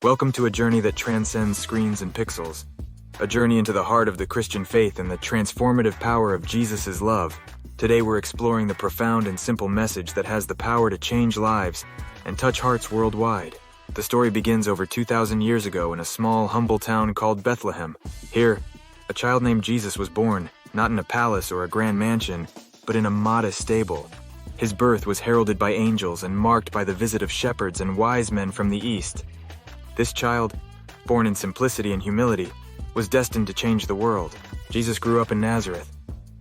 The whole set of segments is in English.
Welcome to a journey that transcends screens and pixels. A journey into the heart of the Christian faith and the transformative power of Jesus' love. Today we're exploring the profound and simple message that has the power to change lives and touch hearts worldwide. The story begins over 2,000 years ago in a small, humble town called Bethlehem. Here, a child named Jesus was born, not in a palace or a grand mansion, but in a modest stable. His birth was heralded by angels and marked by the visit of shepherds and wise men from the east. This child, born in simplicity and humility, was destined to change the world. Jesus grew up in Nazareth,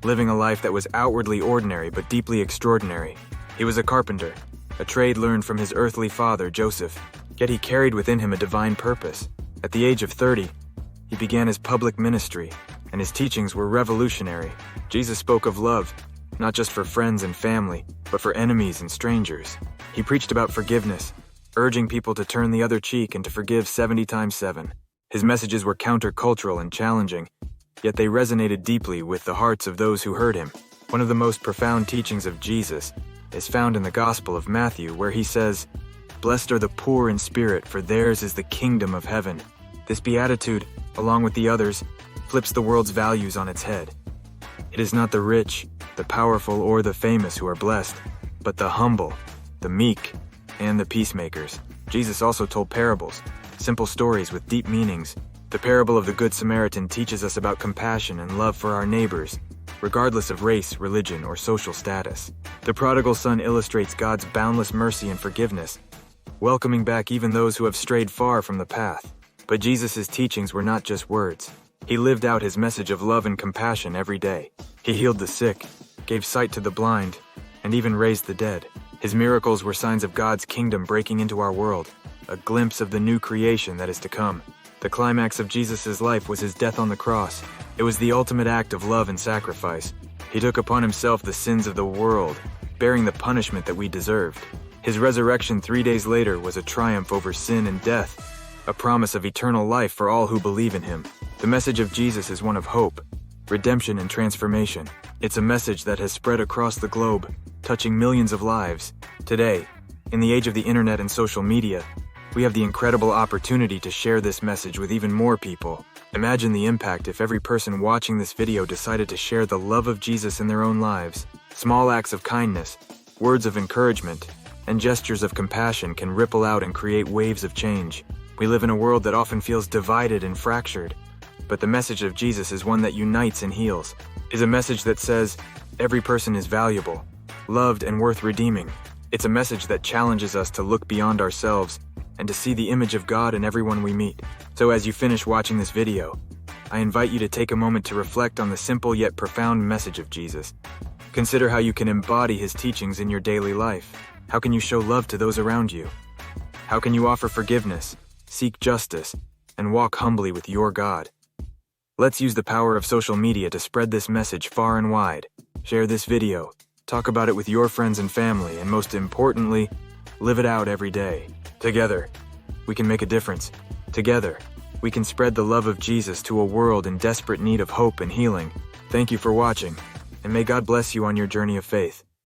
living a life that was outwardly ordinary but deeply extraordinary. He was a carpenter, a trade learned from his earthly father, Joseph, yet he carried within him a divine purpose. At the age of 30, he began his public ministry, and his teachings were revolutionary. Jesus spoke of love, not just for friends and family, but for enemies and strangers. He preached about forgiveness, urging people to turn the other cheek and to forgive 70 times 7. His messages were countercultural and challenging, yet they resonated deeply with the hearts of those who heard him. One of the most profound teachings of Jesus is found in the Gospel of Matthew, where he says, "Blessed are the poor in spirit, for theirs is the kingdom of heaven." This beatitude, along with the others, flips the world's values on its head. It is not the rich, the powerful, or the famous who are blessed, but the humble, the meek, and the peacemakers. Jesus also told parables, simple stories with deep meanings. The parable of the Good Samaritan teaches us about compassion and love for our neighbors, regardless of race, religion, or social status. The prodigal son illustrates God's boundless mercy and forgiveness, welcoming back even those who have strayed far from the path. But Jesus' teachings were not just words. He lived out his message of love and compassion every day. He healed the sick, gave sight to the blind, and even raised the dead. His miracles were signs of God's kingdom breaking into our world, a glimpse of the new creation that is to come. The climax of Jesus' life was his death on the cross. It was the ultimate act of love and sacrifice. He took upon himself the sins of the world, bearing the punishment that we deserved. His resurrection 3 days later was a triumph over sin and death, a promise of eternal life for all who believe in him. The message of Jesus is one of hope, redemption, and transformation. It's a message that has spread across the globe, touching millions of lives. Today, in the age of the internet and social media, we have the incredible opportunity to share this message with even more people. Imagine the impact if every person watching this video decided to share the love of Jesus in their own lives. Small acts of kindness, words of encouragement, and gestures of compassion can ripple out and create waves of change. We live in a world that often feels divided and fractured, but the message of Jesus is one that unites and heals. It's a message that says, every person is valuable, loved, and worth redeeming. It's a message that challenges us to look beyond ourselves and to see the image of God in everyone we meet. So as you finish watching this video, I invite you to take a moment to reflect on the simple yet profound message of Jesus. Consider how you can embody his teachings in your daily life. How can you show love to those around you? How can you offer forgiveness, seek justice, and walk humbly with your God? Let's use the power of social media to spread this message far and wide. Share this video, talk about it with your friends and family, and most importantly, live it out every day. Together, we can make a difference. Together, we can spread the love of Jesus to a world in desperate need of hope and healing. Thank you for watching, and may God bless you on your journey of faith.